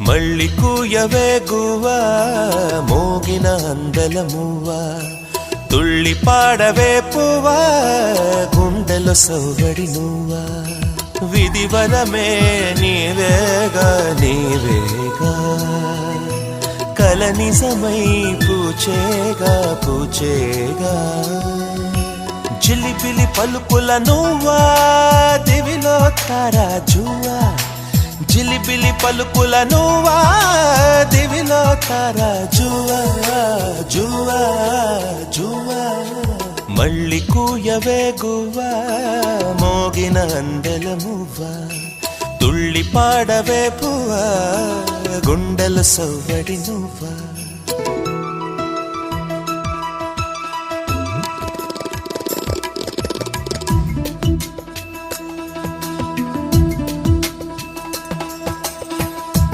మళ్ళీ కూయవే గువ్వా మోగిన అందల మువ్వా తుళ్ళి పాడవే పువ్వా గుండెలో సౌగడి నువ్వా విధివరమే నీవేగా నీవేగా కల నిజమై పూచేగా పూచేగా జిలిబిలి పలుకుల నువ్వా దివిలో తారా జువా జిలిబిలి పలుకుల నువ్వా దివిలో తారా జువా జువా జువా మళ్ళీ కూయవే గువ్వా మోగిన అందెల మువ్వా తుళ్ళి పాడవే పువ్వా గుండెల సవ్వడి నువ్వా